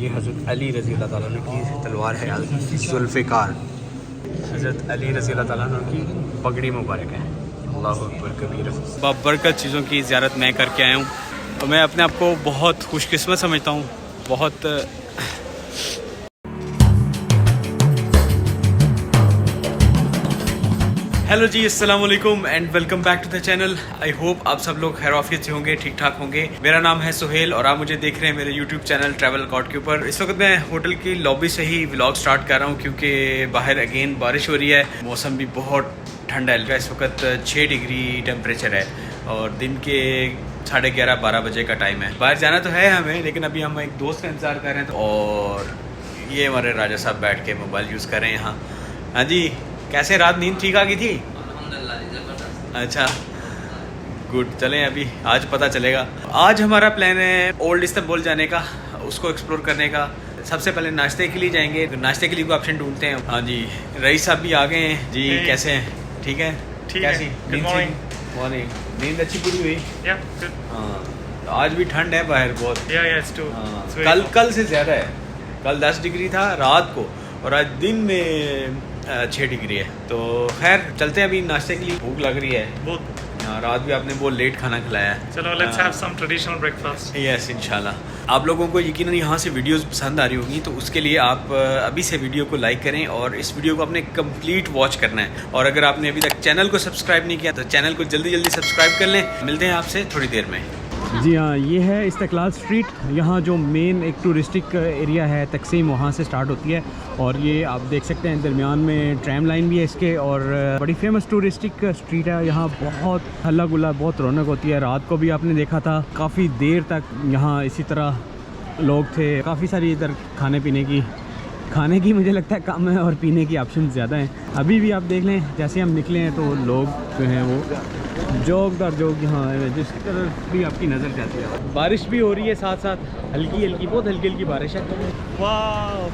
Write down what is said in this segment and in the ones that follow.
ये हज़रत अली रज़ी अल्लाह ताला अन्हु की तलवार है, ज़ुल्फ़िकार। हज़रत अली रज़ी अल्लाह ताला अन्हु की पगड़ी मुबारक है। अल्लाहु अकबर कबीर। बाबरकत चीज़ों की ज़ियारत मैं करके आया हूँ और मैं अपने आप को बहुत खुशकिस्मत समझता हूँ। बहुत हेलो जी, अस्सलाम वालेकुम and welcome back to the channel. I hope आप सब लोग खैर आफियत से होंगे, ठीक ठाक होंगे। मेरा नाम है सुहेल और आप मुझे देख रहे हैं मेरे यूट्यूब चैनल ट्रैवल रिकॉर्ड के ऊपर। इस वक्त मैं होटल की लॉबी से ही व्लॉग स्टार्ट कर रहा हूँ क्योंकि बाहर अगेन बारिश हो रही है, मौसम भी बहुत ठंडा है। इस वक्त 6 डिग्री टेम्परेचर है और दिन के 11:30-12 बजे का टाइम है। बाहर जाना तो है हमें, लेकिन अभी हम एक दोस्त का इंतज़ार कर रहे हैं। और ये हमारे राजा साहब बैठ के मोबाइल यूज़ कर रहे हैं यहाँ। हाँ जी, कैसे रात नींद ठीक आ गई थी? अच्छा, गुड। चलें अभी आज पता चलेगा। आज हमारा प्लान है ओल्ड इस्तांबुल जाने का, उसको एक्सप्लोर करने का। सबसे पहले नाश्ते के लिए जाएंगे, नाश्ते के लिए कोई ऑप्शन ढूंढते हैं। हाँ जी, रईस साहब भी आ गए हैं जी। कैसे हैं? ठीक है? कैसी मॉर्निंग? नींद अच्छी पूरी हुई? हाँ, आज भी ठंड है बाहर बहुत। कल से ज़्यादा है। कल 10 डिग्री था रात को और आज दिन में 6 डिग्री है। तो खैर चलते हैं, अभी नाश्ते के लिए भूख लग रही है बहुत। हाँ, रात भी आपने बहुत लेट खाना खिलाया है। चलो let's have some traditional breakfast. Yes, इंशाल्लाह। आप लोगों को यकीनन यहाँ से वीडियोस पसंद आ रही होंगी, तो उसके लिए आप अभी से वीडियो को लाइक करें और इस वीडियो को आपने कंप्लीट वॉच करना है। और अगर आपने अभी तक चैनल को सब्सक्राइब नहीं किया तो चैनल को जल्दी जल्दी सब्सक्राइब कर लें। मिलते हैं आपसे थोड़ी देर में। जी हाँ, ये है इस्तिकलाल स्ट्रीट। यहाँ जो मेन एक टूरिस्टिक एरिया है तकसीम, वहाँ से स्टार्ट होती है। और ये आप देख सकते हैं दरमियान में ट्रैम लाइन भी है इसके। और बड़ी फेमस टूरिस्टिक स्ट्रीट है। यहाँ बहुत हल्ला गुल्ला, बहुत रौनक होती है। रात को भी आपने देखा था काफ़ी देर तक यहाँ इसी तरह लोग थे। काफ़ी सारी इधर खाने की मुझे लगता है कम है और पीने की ऑप्शन ज़्यादा हैं। अभी भी आप देख लें, जैसे हम निकले हैं तो लोग जो हैं वो जोक दर जोक यहाँ जिस तरह भी आपकी नज़र जाती है। बारिश भी हो रही है साथ साथ, हल्की बहुत हल्की बारिश है। Wow,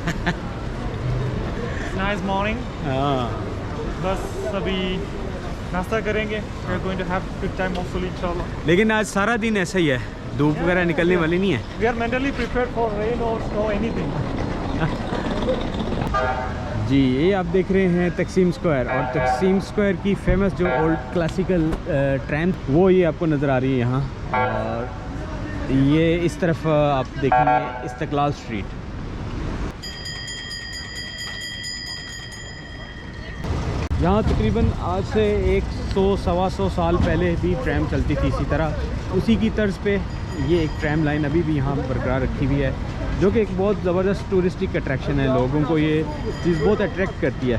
nice morning. हाँ, बस अभी नाश्ता करेंगे। We are going to have good time hopefully इंशाल्लाह। लेकिन आज सारा दिन ऐसा ही है, धूप वगैरह निकलने वाली नहीं है। We are mentally prepared for rain और स्नो एनीथिंग। जी, ये आप देख रहे हैं तकसीम स्क्वायर। और तकसीम स्क्वायर की फेमस जो ओल्ड क्लासिकल ट्रैम, वो ये आपको नज़र आ रही है यहाँ। और ये इस तरफ आप देखेंगे इस्तिकलाल स्ट्रीट। यहाँ तकरीबन आज से 100-125 साल पहले भी ट्रैम चलती थी इसी तरह। उसी की तर्ज पे ये एक ट्रैम लाइन अभी भी यहाँ बरकरार रखी हुई है, जो कि एक बहुत ज़बरदस्त टूरिस्टिक अट्रैक्शन है। लोगों को ये चीज़ बहुत अट्रैक्ट करती है।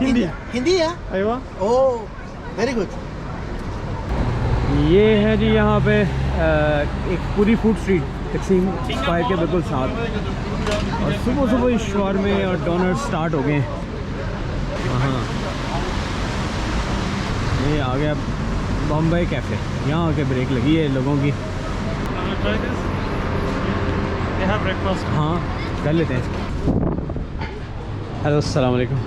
हिंदी। हिंदी है? अयवा। ओह, वेरी गुड। ये है जी यहाँ पे एक पूरी फूड स्ट्रीट तकसीम स्क्वायर के बिल्कुल साथ। और सुबह शॉर्मे और डोनर स्टार्ट हो गए हैं। हाँ, ये आ गया बॉम्बे कैफ़े। यहाँ आके ब्रेक लगी है लोगों की। हाँ, कर लेते हैं। हेलो, अस्सलाम वालेकुम।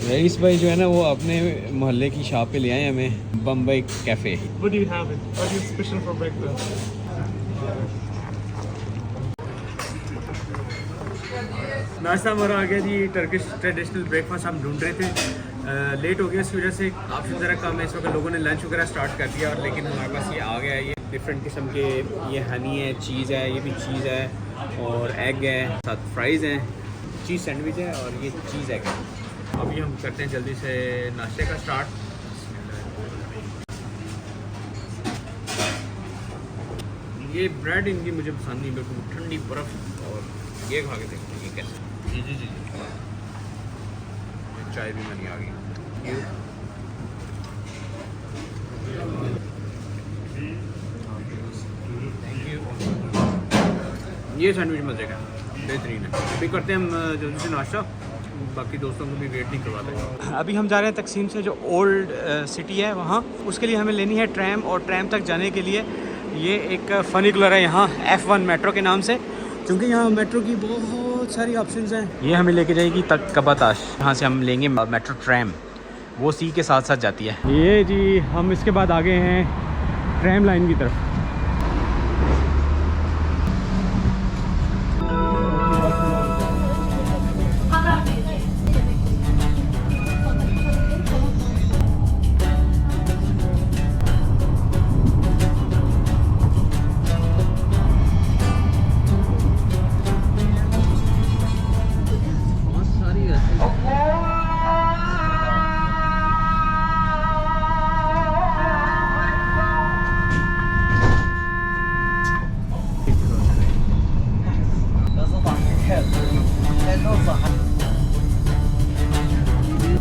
रईस भाई जो है ना, वो अपने मोहल्ले की शॉप पे ले आए हमें Bombay cafe. What do you have it? What is special for breakfast? नाश्ता हमारा आ गया जी। टर्किश ट्रेडिशनल ब्रेकफास्ट हम ढूंढ रहे थे, लेट हो गया, इस वजह से ऑप्शन ज़रा कम है। इस वक्त लोगों ने लंच वगैरह स्टार्ट कर दिया और लेकिन हमारे पास ये आ गया है। ये डिफरेंट किस्म के, ये हनी है, चीज़ है, ये भी चीज़ है और एग है, साथ फ्राइज़ हैं, चीज़ सैंडविच है और ये चीज़ एग है। अभी हम करते हैं जल्दी से नाश्ते का स्टार्ट। ये ब्रेड इनकी मुझे पसंद नहीं, बिल्कुल ठंडी बर्फ़। और ये खा के देखते हैं ये कैसे। जी चाय भी बनी आ गई। Thank you. ये सैंडविच मज़े का बेहतरीन है। अभी करते हैं हम जल्दी से नाश्ता, बाकी दोस्तों को भी वेट नहीं करवाते। अभी हम जा रहे हैं तकसीम से जो ओल्ड सिटी है वहाँ, उसके लिए हमें लेनी है ट्रैम। और ट्रैम तक जाने के लिए ये एक फनिकुलर है यहाँ F1 मेट्रो के नाम से, क्योंकि यहाँ मेट्रो की बहुत सारी ऑप्शंस हैं। ये हमें लेके जाएगी तक कबाताश। यहाँ से हम लेंगे मेट्रो ट्रैम। वो सी के साथ साथ जाती है। ये जी हम इसके बाद आ गए हैं ट्रैम लाइन की तरफ।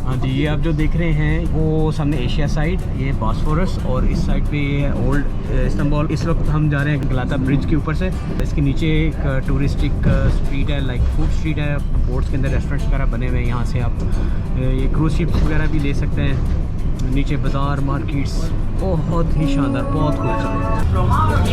हाँ जी, ये आप जो देख रहे हैं वो सामने एशिया साइड, ये बॉस्फोरस, और इस साइड पे ये है ओल्ड इस्तांबुल। इस वक्त हम जा रहे हैं गलाता ब्रिज के ऊपर से। इसके नीचे एक टूरिस्टिक स्ट्रीट है, लाइक फूड स्ट्रीट है, बोट्स के अंदर रेस्टोरेंट्स वगैरह बने हुए हैं। यहाँ से आप ये क्रूज शिप्स वगैरह भी ले सकते हैं। नीचे बाज़ार, मार्केट्स, बहुत ही शानदार, बहुत खूबसूरत।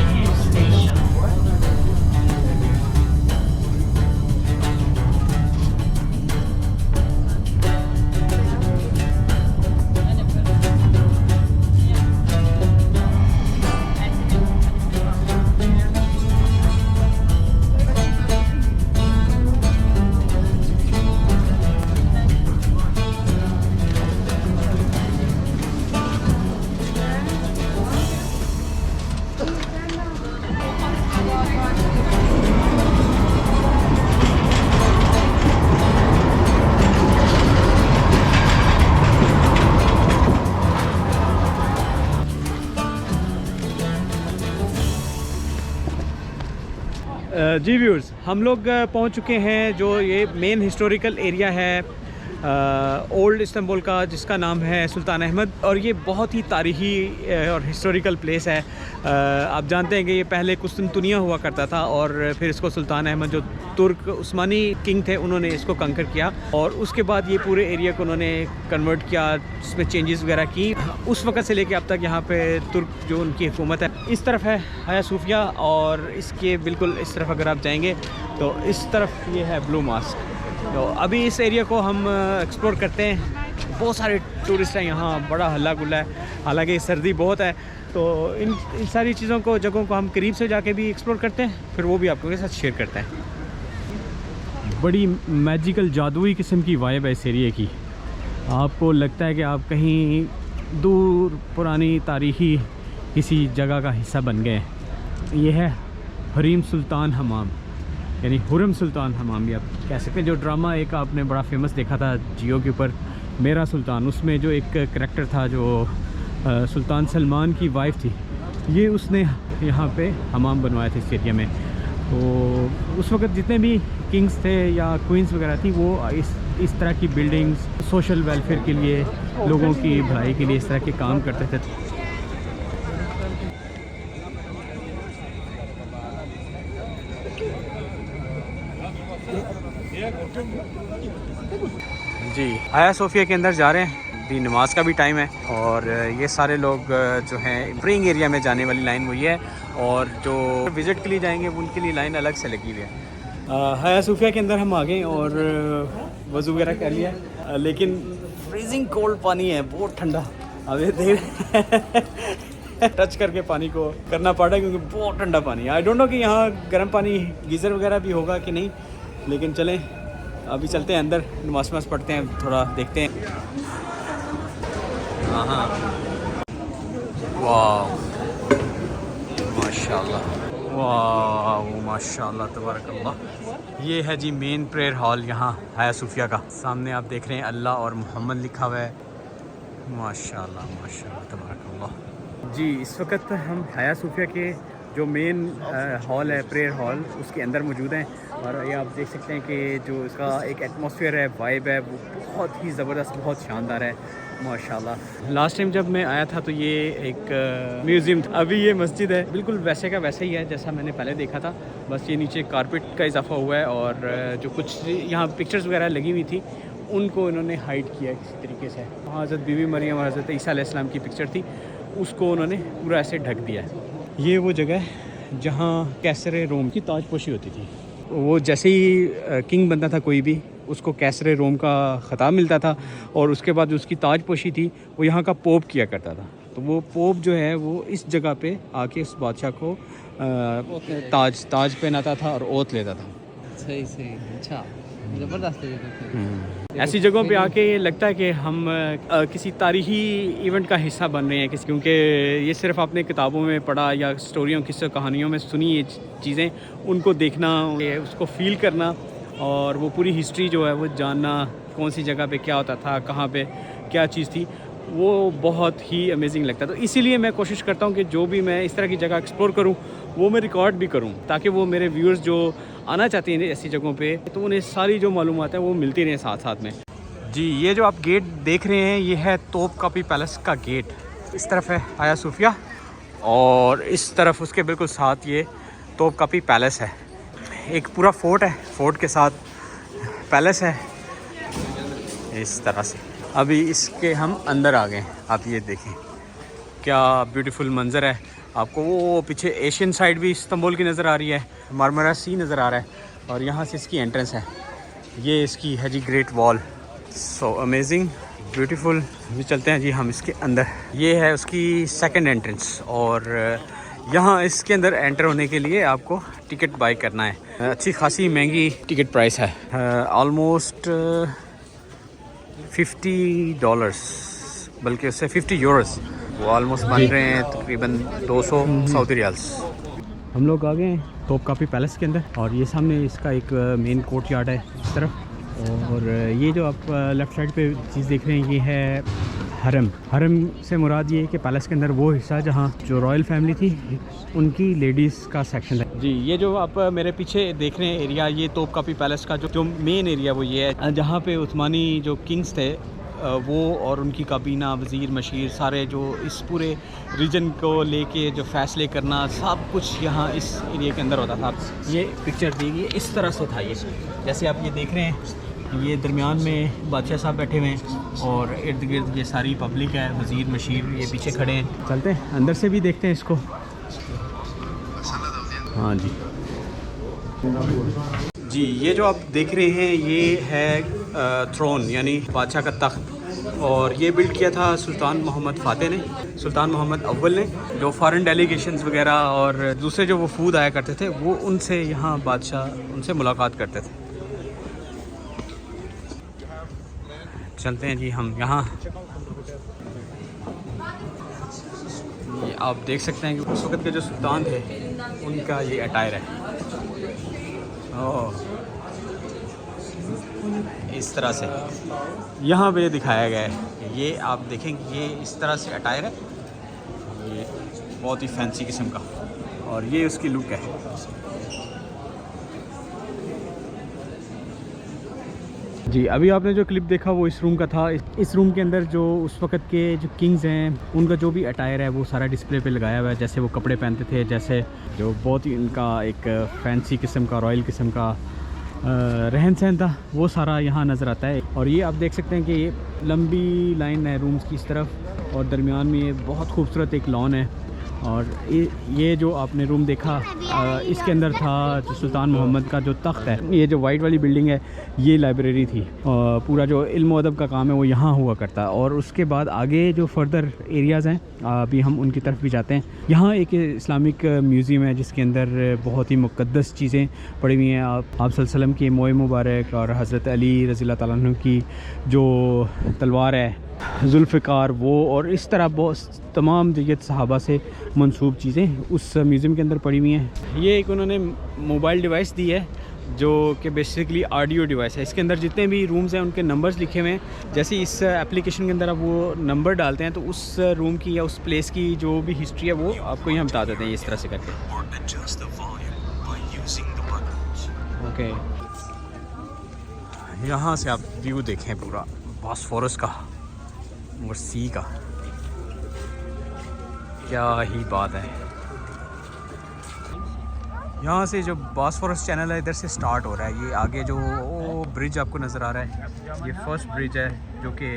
जी व्यूअर्स, हम लोग पहुंच चुके हैं जो ये मेन हिस्टोरिकल एरिया है ओल्ड इस्तांबुल का, जिसका नाम है सुल्तान अहमद। और ये बहुत ही तारीखी और हिस्टोरिकल प्लेस है। आप जानते हैं कि ये पहले कुस्तुनतुनिया हुआ करता था, और फिर इसको सुल्तान अहमद जो तुर्क उस्मानी किंग थे उन्होंने इसको कंकर किया, और उसके बाद ये पूरे एरिया को उन्होंने कन्वर्ट किया, इसमें चेंजेस वगैरह की। उस वक्त से लेके अब तक यहाँ पे तुर्क जो उनकी हुकूमत है। इस तरफ है हाया सूफिया, और इसके बिल्कुल इस तरफ अगर आप जाएंगे तो इस तरफ ये है ब्लू मॉस्क। तो अभी इस एरिया को हम एक्सप्लोर करते हैं। बहुत सारे टूरिस्ट हैं यहाँ, बड़ा हल्ला गुल्ला है, हालांकि सर्दी बहुत है। तो इन सारी चीज़ों को, जगहों को हम करीब से जाके भी एक्सप्लोर करते हैं, फिर वो भी आपको के साथ शेयर करते हैं। बड़ी मैजिकल जादुई किस्म की वाइब है इस एरिया की। आपको लगता है कि आप कहीं दूर पुरानी तारीखी किसी जगह का हिस्सा बन गए। ये है हरीम सुल्तान हमाम, यानी हुरम सुल्तान हमाम भी आप कह सकते हैं। जो ड्रामा एक आपने बड़ा फेमस देखा था जियो के ऊपर, मेरा सुल्तान, उसमें जो एक करैक्टर था जो सुल्तान सलमान की वाइफ थी, ये उसने यहाँ पे हमाम बनवाया था इस एरिया में। तो उस वक्त जितने भी किंग्स थे या क्वींस वगैरह थी, वो इस तरह की बिल्डिंग्स सोशल वेलफेयर के लिए, लोगों की भलाई के लिए इस तरह के काम करते थे। जी, हाया सोफिया के अंदर जा रहे हैं। दी नमाज का भी टाइम है, और ये सारे लोग जो हैं प्रेइंग एरिया में जाने वाली लाइन वही है, और जो विज़िट के लिए जाएंगे उनके लिए लाइन अलग से लगी हुई है। हाया सोफिया के अंदर हम आ गए और वज़ू वगैरह कर लिया, लेकिन फ्रीजिंग कोल्ड पानी है, बहुत ठंडा। अब ये देख टच करके पानी को करना पड़ा क्योंकि बहुत ठंडा पानी है। आई डोंट नो कि यहाँ गर्म पानी गीज़र वगैरह भी होगा कि नहीं, लेकिन चलें अभी चलते हैं अंदर, नमाज नमाज पढ़ते हैं, थोड़ा देखते हैं। हाँ, वाह माशाल्लाह, वाह माशाल्लाह, तबारकल्लाह। ये है जी मेन प्रेयर हॉल यहाँ हाया सूफिया का। सामने आप देख रहे हैं अल्लाह और मोहम्मद लिखा हुआ है। माशाल्लाह माशाल्लाह, तबारकल्लाह। जी, इस वक्त हम हाया सूफिया के जो मेन हॉल है, प्रेयर हॉल, उसके अंदर मौजूद हैं। और ये आप देख सकते हैं कि जो इसका एक एटमॉस्फेयर है, वाइब है, वो बहुत ही ज़बरदस्त, बहुत शानदार है माशाल्लाह। लास्ट टाइम जब मैं आया था तो ये एक म्यूज़ियम था, अभी ये मस्जिद है, बिल्कुल वैसे का वैसा ही है जैसा मैंने पहले देखा था। बस ये नीचे कारपेट का इजाफा हुआ है, और जो कुछ यहाँ पिक्चर्स वगैरह लगी हुई थी उनको इन्होंने हाइड किया है किसी तरीके से। हज़रत बीबी मरियम और हज़रत ईसा अलैहिस्सलाम की पिक्चर थी, उसको उन्होंने पूरा ऐसे ढक दिया है। ये वो जगह है जहाँ कैसर रोम की ताजपोशी होती थी। वो जैसे ही किंग बनता था कोई भी, उसको कैसरे रोम का ख़िताब मिलता था, और उसके बाद जो उसकी ताजपोशी थी वो यहाँ का पोप किया करता था। तो वो पोप जो है वो इस जगह पे आके उस बादशाह को ताज पहनाता था और ओथ लेता था। सही सही, अच्छा, ज़बरदस्त है ये तो। ऐसी जगहों पे आके लगता है कि हम किसी तारीखी इवेंट का हिस्सा बन रहे हैं क्योंकि ये सिर्फ आपने किताबों में पढ़ा या स्टोरियों किस्से कहानियों में सुनी ये चीज़ें, उनको देखना, उसको फील करना और वो पूरी हिस्ट्री जो है वो जानना, कौन सी जगह पे क्या होता था, कहाँ पे क्या चीज़ थी, वो बहुत ही अमेजिंग लगता है। तो इसीलिए मैं कोशिश करता हूँ कि जो भी मैं इस तरह की जगह एक्सप्लोर करूँ वो मैं रिकॉर्ड भी करूँ, ताकि वो मेरे व्यूअर्स जो आना चाहते हैं ऐसी जगहों पे तो उन्हें सारी जो मालूमात है वो मिलती रहे साथ साथ में। जी, ये जो आप गेट देख रहे हैं ये है तोप कापी पैलेस का गेट। इस तरफ है आया सूफिया और इस तरफ उसके बिल्कुल साथ ये तोप कापी पैलेस है। एक पूरा फोर्ट है, फोर्ट के साथ पैलेस है इस तरह से। अभी इसके हम अंदर आ गए, आप ये देखें क्या ब्यूटीफुल मंज़र है। आपको वो पीछे एशियन साइड भी इस्तांबुल की नज़र आ रही है, मारमरा सी नज़र आ रहा है और यहाँ से इसकी एंट्रेंस है। ये इसकी है जी Great Wall, so amazing beautiful. अभी चलते हैं जी हम इसके अंदर। ये है उसकी सेकंड एंट्रेंस और यहाँ इसके अंदर एंटर होने के लिए आपको टिकट बाई करना है। अच्छी खासी महंगी टिकट प्राइस है, ऑलमोस्ट $50, बल्कि उससे 50 यूरोस, वो ऑलमोस्ट बन रहे हैं तकरीबन 200 सऊदी रियाल्स। हम लोग आ गए हैं तोप कापी पैलेस के अंदर और ये सामने इसका एक मेन कोर्ट यार्ड है इस तरफ, और ये जो आप लेफ़्ट साइड पे चीज़ देख रहे हैं ये है हरम। हरम से मुराद ये है कि पैलेस के अंदर वो हिस्सा जहाँ जो रॉयल फैमिली थी उनकी लेडीज़ का सेक्शन है। जी, ये जो आप मेरे पीछे देख रहे हैं एरिया, ये तोप कापी पैलेस का जो मेन एरिया वो ये है जहाँ पे उस्मानी जो किंग्स थे वो और उनकी काबीना, वज़ीर, मशीर, सारे जो इस पूरे रीजन को लेके जो फ़ैसले करना सब कुछ यहाँ इस एरिया के अंदर होता था। ये पिक्चर देखिए इस तरह से था, ये जैसे आप ये देख रहे हैं, ये दरमियान में बादशाह साहब बैठे हुए हैं और इर्द गिर्द ये सारी पब्लिक है, वज़ीर, मशीर ये पीछे खड़े हैं। चलते हैं अंदर से भी देखते हैं इसको। हाँ जी जी, ये जो आप देख रहे हैं ये है थ्रोन यानी बादशाह का तख्त, और ये बिल्ड किया था सुल्तान मोहम्मद फ़ातेह ने, सुल्तान मोहम्मद अव्वल ने। जो फॉरेन डेलीगेशंस वगैरह और दूसरे जो वफूद आया करते थे वो उनसे यहाँ बादशाह उनसे मुलाकात करते थे। चलते हैं जी हम यहाँ। ये आप देख सकते हैं कि उस वक़्त के जो सुल्तान थे उनका ये अटायर है। ओह, इस तरह से यहाँ पे दिखाया गया है। ये आप देखेंगे ये इस तरह से अटायर है, ये बहुत ही फैंसी किस्म का, और ये उसकी लुक है। जी, अभी आपने जो क्लिप देखा वो इस रूम का था। इस रूम के अंदर जो उस वक़्त के जो किंग्स हैं उनका जो भी अटायर है वो सारा डिस्प्ले पे लगाया हुआ है, जैसे वो कपड़े पहनते थे, जैसे जो बहुत ही उनका एक फैंसी किस्म का, रॉयल किस्म का रहन सहन था, वो सारा यहाँ नज़र आता है। और ये आप देख सकते हैं कि ये लंबी लाइन है रूम्स की इस तरफ, और दरमियान में ये बहुत खूबसूरत एक लॉन है। और ये जो आपने रूम देखा इसके अंदर था जो सुल्तान मोहम्मद का जो तख्त है। ये जो वाइट वाली बिल्डिंग है ये लाइब्रेरी थी, और पूरा जो इल्म अदब का काम है वो यहाँ हुआ करता। और उसके बाद आगे जो फर्दर एरियाज़ हैं अभी हम उनकी तरफ भी जाते हैं। यहाँ एक इस्लामिक म्यूज़ियम है जिसके अंदर बहुत ही मुक़द्दस चीज़ें पड़ी हुई हैं। आप सल्लल्लाहु अलैहि वसल्लम की मोए मुबारक और हज़रत अली रज़ियल्लाहु ताला अन्हु की जो तलवार है, जुल्फ़िकार, वो और इस तरह बहुत तमाम जयत सहाबा से मंसूब चीज़ें उस म्यूज़ियम के अंदर पड़ी हुई हैं। ये एक उन्होंने मोबाइल डिवाइस दी है जो कि बेसिकली ऑडियो डिवाइस है। इसके अंदर जितने भी रूम्स हैं उनके नंबर्स लिखे हुए हैं। जैसे इस एप्लीकेशन के अंदर आप वो नंबर डालते हैं तो उस रूम की या उस प्लेस की जो भी हिस्ट्री है वो आपको यहाँ बता देते हैं इस तरह से करके। ओके, यहाँ से आप व्यू देखें पूरा बॉस्फोरस का और सी का, क्या ही बात है। यहाँ से जो बॉस्फोरस चैनल है इधर से स्टार्ट हो रहा है। ये आगे जो ब्रिज आपको नज़र आ रहा है ये फर्स्ट ब्रिज है जो कि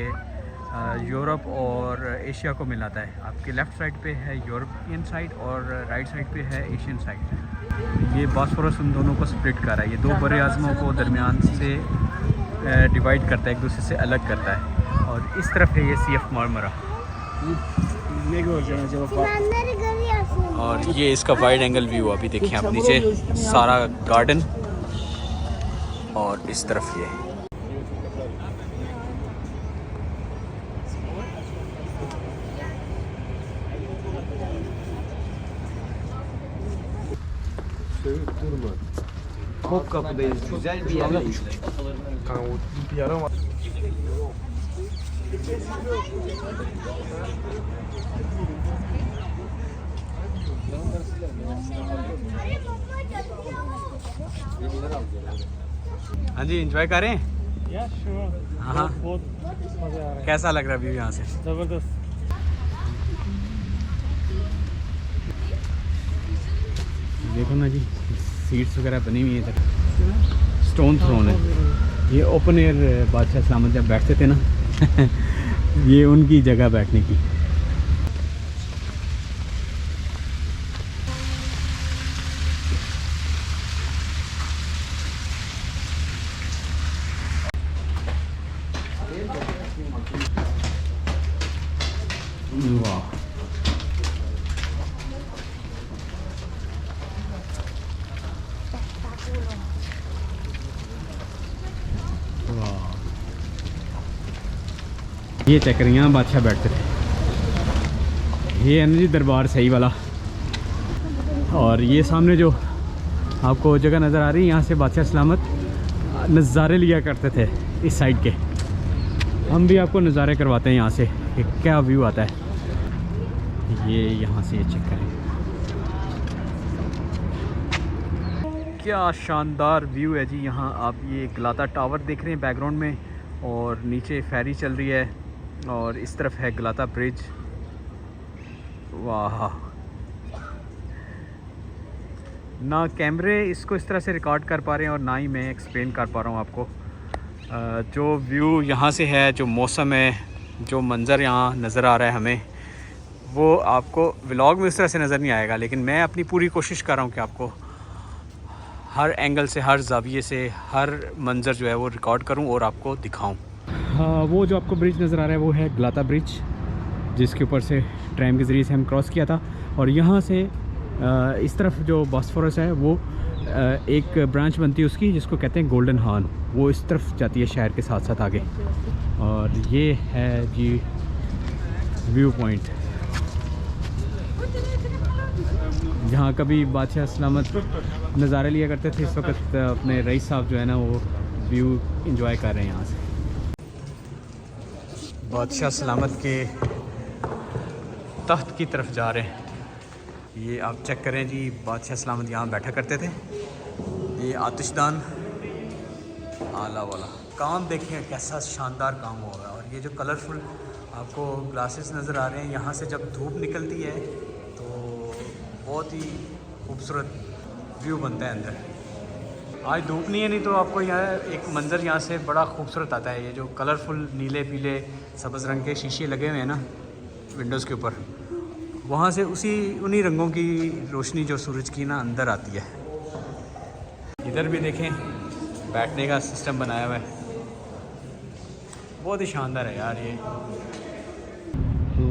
यूरोप और एशिया को मिलाता है। आपके लेफ़्ट साइड पे है यूरोपियन साइड और राइट साइड पे है एशियन साइड। ये बॉस्फोरस उन दोनों को स्प्लिट कर रहा है। ये दो बड़े आज़मों को दरमियान से डिवाइड करता है, एक दूसरे से अलग करता है। और इस तरफ है ये CF मारमरा, और ये इसका वाइड एंगल व्यू। अभी देखिए आप नीचे सारा गार्डन, और इस तरफ ये Güzel bir yer. हाँ जी, एंजॉय करें। Yeah, sure. हाँ। बहुत मज़ा आ रहा है। कैसा लग रहा है व्यू यहाँ से? ज़बरदस्त। देखो ना जी, सीट्स वगैरह बनी हुई हैं इधर, स्टोन थ्रोन है। ये ओपन एयर बादशाह सलामत जब बैठते थे ना ये उनकी जगह बैठने की। वाह, ये चेक करें, यहाँ बादशाह बैठते थे। ये है ना जी दरबार सही वाला। और ये सामने जो आपको जगह नज़र आ रही है, यहाँ से बादशाह सलामत नज़ारे लिया करते थे इस साइड के। हम भी आपको नज़ारे करवाते हैं यहाँ से कि क्या व्यू आता है। ये यहाँ से ये चेक करें, क्या शानदार व्यू है जी। यहाँ आप ये गलाता टावर देख रहे हैं बैकग्राउंड में, और नीचे फेरी चल रही है, और इस तरफ है गलाता ब्रिज। वाह, ना कैमरे इसको इस तरह से रिकॉर्ड कर पा रहे हैं, और ना ही मैं एक्सप्लेन कर पा रहा हूँ आपको। जो व्यू यहाँ से है, जो मौसम है, जो मंज़र यहाँ नज़र आ रहा है हमें, वो आपको व्लॉग में इस तरह से नज़र नहीं आएगा। लेकिन मैं अपनी पूरी कोशिश कर रहा हूँ कि आपको हर एंगल से, हर जाविये से, हर मंज़र जो है वो रिकॉर्ड करूँ और आपको दिखाऊँ। हाँ, वो जो आपको ब्रिज नज़र आ रहा है वो है गलाता ब्रिज, जिसके ऊपर से ट्रैम के ज़रिए से हम क्रॉस किया था। और यहाँ से इस तरफ जो बॉस्फोरस है वो एक ब्रांच बनती है उसकी, जिसको कहते हैं गोल्डन हॉर्न, वो इस तरफ जाती है शहर के साथ साथ आगे। और ये है जी व्यू पॉइंट, जहाँ कभी बादशाह सलामत नज़ारे लिया करते थे। इस वक्त अपने रईस साहब जो है ना वो व्यू इंजॉय कर रहे हैं यहाँ से। बादशाह सलामत के तख्त की तरफ जा रहे हैं। ये आप चेक करें जी, बादशाह सलामत यहाँ बैठा करते थे। ये आतिशदान आला वाला काम देखें, कैसा शानदार काम हुआ है। और ये जो कलरफुल आपको ग्लासेस नज़र आ रहे हैं, यहाँ से जब धूप निकलती है तो बहुत ही खूबसूरत व्यू बनता है अंदर। आज धूप नहीं है, नहीं तो आपको यहाँ एक मंज़र यहाँ से बड़ा खूबसूरत आता है। ये जो कलरफुल नीले पीले सब्ज़ रंग के शीशे लगे हुए हैं ना विंडोज़ के ऊपर, वहाँ से उन्हीं रंगों की रोशनी जो सूरज की ना अंदर आती है। इधर भी देखें, बैठने का सिस्टम बनाया हुआ है, बहुत ही शानदार है यार ये।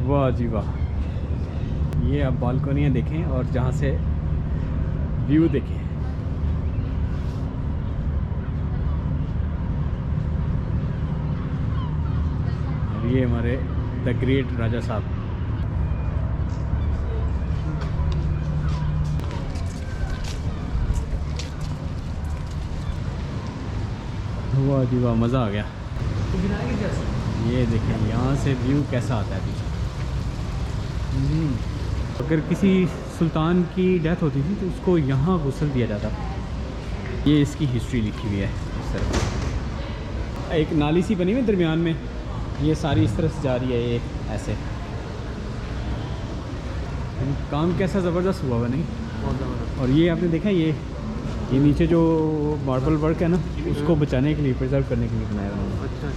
वाह जी वाह, ये आप बालकोनियाँ देखें और जहाँ से व्यू देखें। और ये हमारे द ग्रेट राजा साहब। वाह जी वाह, मज़ा आ गया। ये देखें यहाँ से व्यू कैसा आता है पीछे। अगर किसी सुल्तान की डेथ होती थी तो उसको यहाँ गुस्ल दिया जाता। ये इसकी हिस्ट्री लिखी हुई है इस तरह। एक नाली सी बनी हुई दरमियान में, ये सारी इस तरह से जा रही है, ये ऐसे। काम कैसा ज़बरदस्त हुआ हुआ, नहीं? बहुत ज़बरदस्त। और ये आपने देखा, ये नीचे जो मार्बल वर्क है ना, उसको बचाने के लिए, प्रिजर्व करने के लिए बनाया हुआ है। अच्छा।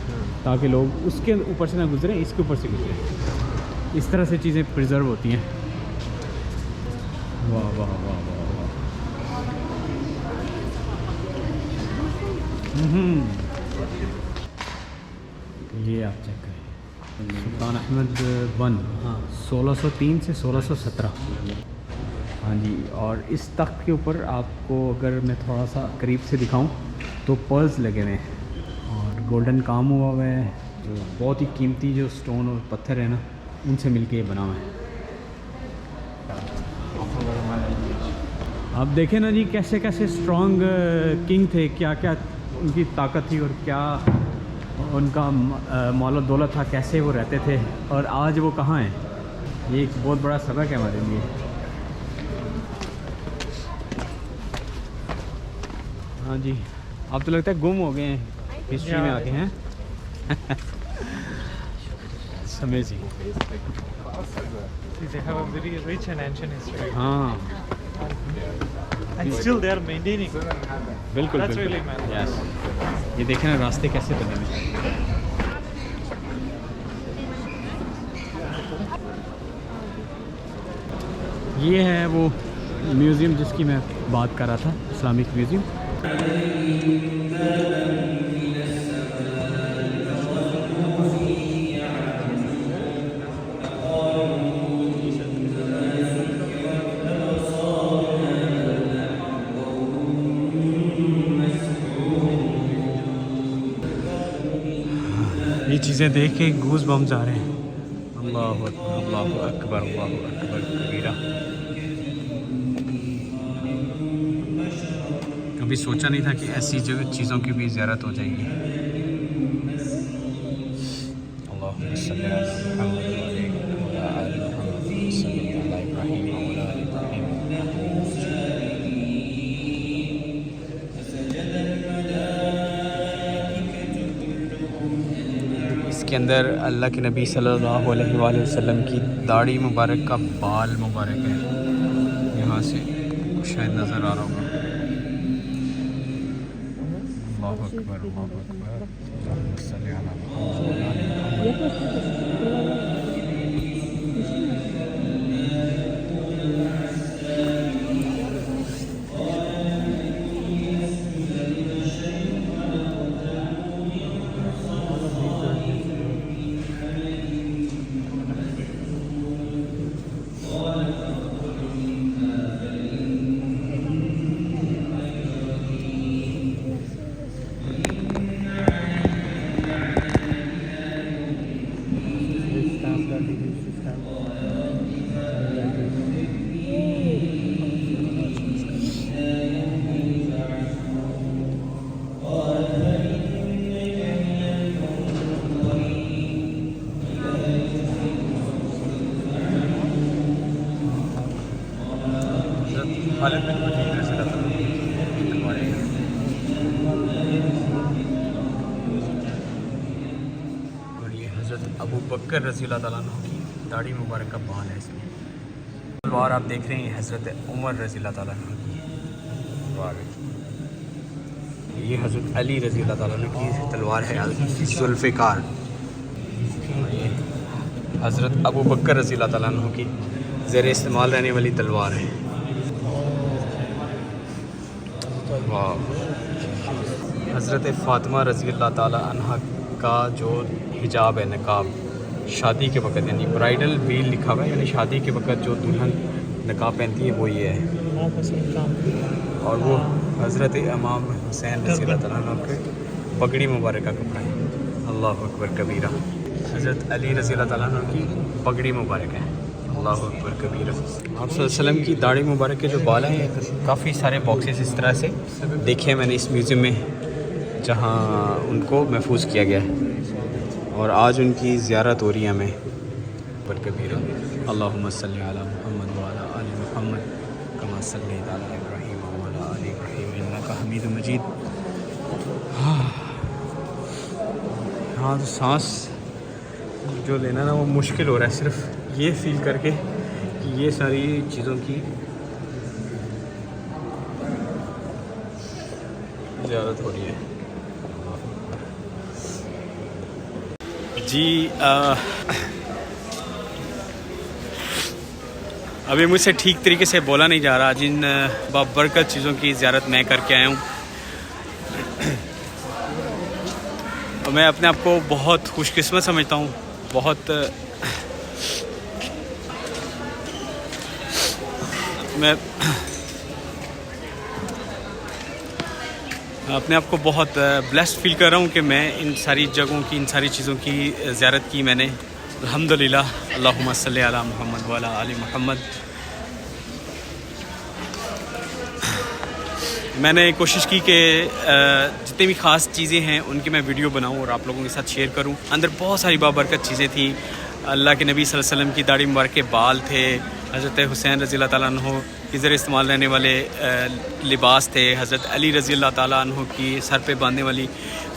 ताकि लोग उसके ऊपर से ना गुजरें, इसके ऊपर से गुजरें। इस तरह से चीज़ें प्रिजर्व होती हैं। वाह वाह वाह वाह वाह। ये आप चेक करें, सुल्तान अहमद वन, हाँ 1603 से 1617। हाँ जी, और इस तख्त के ऊपर आपको अगर मैं थोड़ा सा करीब से दिखाऊं तो पर्ल्स लगे हुए हैं और गोल्डन काम हुआ है। जो बहुत ही कीमती जो स्टोन और पत्थर है ना, उनसे मिलके ये बना हुआ है। आप देखें ना जी, कैसे कैसे स्ट्रॉन्ग किंग थे, क्या क्या उनकी ताकत थी और क्या उनका मौला दौलत था, कैसे वो रहते थे और आज वो कहाँ हैं। ये एक बहुत बड़ा सबक है हमारे लिए। हाँ जी, आप तो लगता है गुम हो गए हैं हिस्ट्री में आके हैं। Amazing. They have a very rich and ancient history. हाँ And still they are maintaining. बिल्कुल That's बिल्कुल। really matters. Yes. ये देखें ना रास्ते कैसे बने हुए हैं। ये है वो म्यूज़ियम जिसकी मैं बात कर रहा था, इस्लामिक म्यूज़ियम। ये चीज़ें देख के गूज़ बम्स आ रहे हैं। अल्लाहु अकबर, अल्लाहु अकबर, अल्लाहु अकबर कबीरा। कभी सोचा नहीं था कि ऐसी जगह चीज़ों की भी ज़ियारत हो जाएगी। अल्लाहुम्मा सल्ली अला मुहम्मद व आलि मुहम्मद, सल्ली अला इब्राहीम व आलि इब्राहीम। इसके अंदर अल्लाह के नबी सल्लल्लाहु अलैहि वसल्लम की दाढ़ी मुबारक का बाल मुबारक है। यहाँ से शायद नज़र आ रहा होगा। अल्लाहु अकबर, अल्लाहु अकबर, अल्लाहुम्मा सल्ली अला मुहम्मद व आलि मुहम्मद। खालिद बिन वलीद रज़ियल्लाहु अन्हु और ये हज़रत अबू बकर रज़ियल्लाहु ताला अन्हु की दाढ़ी मुबारक का बाल है। इसमें तलवार आप देख रहे हैं, हज़रत उमर रज़ियल्लाहु ताला अन्हु की तलवार है। ये हज़रत अली रज़ियल्लाहु ताला अन्हु की तलवार है, ज़ुल्फ़िकार। ये हज़रत अबू बकर रज़ियल्लाहु ताला अन्हु की ज़ेर इस्तेमाल रहने वाली तलवार है। हज़रत फ़ातिमा रज़ियल्लाहु ताला अन्हा का जो हिजाब है, नकाब, शादी के वक़्त यानी ब्राइडल वील लिखा हुआ है, यानी शादी के वक़्त जो दुल्हन नकाब पहनती है वो ये है। और वो हज़रत इमाम हुसैन रज़ियल्लाहु ताला अन्हु के पगड़ी मुबारक का कपड़ा है। अल्लाहु अकबर कबीरा। हज़रत अली रज़ियल्लाहु ताला अन्हु की पगड़ी मुबारक है। अल्लाहु अकबर कबीरा। आप सल्लल्लाहु अलैहि वसल्लम की दाढ़ी मुबारक के जो बाल हैं, काफ़ी सारे बॉक्सेस इस तरह से देखे हैं मैंने इस म्यूज़ियम में, जहाँ उनको महफूज किया गया है और आज उनकी ज़ियारत हो रही है हमें। पर कबीरा। अल्लाहुम्मा सल्ली अला मुहम्मद व अला आलि मुहम्मद कमा सल्लैता अला इब्राहीम व अला आलि इब्राहीम इन्नका हमीदुम मजीद। हाँ, तो सांस जो लेना ना वो मुश्किल हो रहा है, सिर्फ ये फील करके कि ये सारी चीज़ों की ज़ियारत हो रही है। जी अभी मुझसे ठीक तरीके से बोला नहीं जा रहा। जिन बाबरकत चीज़ों की ज़ियारत मैं करके आया हूँ, और मैं अपने आप को बहुत खुशकिस्मत समझता हूँ, बहुत मैं अपने आप को बहुत ब्लेस्ड फील कर रहा हूँ कि मैं इन सारी जगहों की, इन सारी चीज़ों की ज़ियारत की मैंने। अल्हम्दुलिल्लाह, अल्लाहुम्मा सल्ली अला मुहम्मद व अला आलि मुहम्मद। मैंने कोशिश की कि जितनी भी ख़ास चीज़ें हैं उनकी मैं वीडियो बनाऊं और आप लोगों के साथ शेयर करूं। अंदर बहुत सारी बाबरकत चीज़ें थी। अल्लाह के नबी सल्लल्लाहु अलैहि वसल्लम की दाढ़ी मुबारक के बाल थे, हज़रत हुसैन रज़ी अल्लाह ताला अन्हु के ज़रिए इस्तेमाल रहने वाले लिबास थे, हज़रत अली रज़ी अल्लाह ताला अन्हु की सर पे बांधने वाली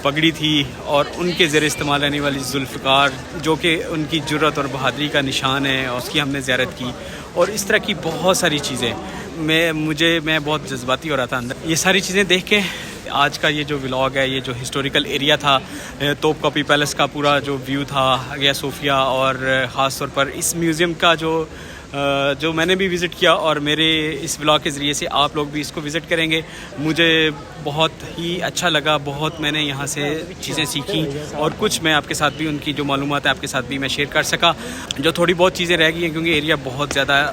पगड़ी थी और उनके ज़रिए इस्तेमाल रहने वाली जुल्फ़िकार, जो कि उनकी जुर्रत और बहादुरी का निशान है, और उसकी हमने ज़ियारत की। और इस तरह की बहुत सारी चीज़ें मैं बहुत जज्बाती हो रहा था अंदर। ये सारी चीज़ें देख के आज का ये जो व्लॉग है, ये जो हिस्टोरिकल एरिया था, तोपकापी पैलेस का पूरा जो व्यू था, आगिया सोफिया, और ख़ास तौर पर इस म्यूज़ियम का जो मैंने भी विज़िट किया, और मेरे इस व्लॉग के ज़रिए से आप लोग भी इसको विज़िट करेंगे। मुझे बहुत ही अच्छा लगा, बहुत मैंने यहाँ से चीज़ें सीखी, और कुछ मैं आपके साथ भी उनकी जो मालूमात है आपके साथ भी मैं शेयर कर सका। जो थोड़ी बहुत चीज़ें रह गई हैं, क्योंकि एरिया बहुत ज़्यादा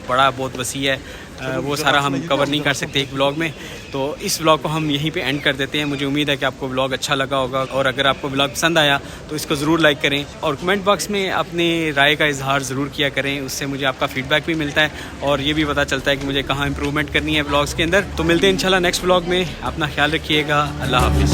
बड़ा, बहुत वसी है, वो सारा हम कवर नहीं कर सकते एक व्लॉग में। तो इस व्लॉग को हम यहीं पे एंड कर देते हैं। मुझे उम्मीद है कि आपको व्लॉग अच्छा लगा होगा, और अगर आपको व्लॉग पसंद आया तो इसको ज़रूर लाइक करें, और कमेंट बॉक्स में अपनी राय का इजहार ज़रूर किया करें। उससे मुझे आपका फीडबैक भी मिलता है, और ये भी पता चलता है कि मुझे कहाँ इंप्रूवमेंट करनी है व्लॉग्स के अंदर। तो मिलते हैं इंशाल्लाह नेक्स्ट व्लॉग में। अपना ख्याल रखिएगा। अल्लाह हाफिज़।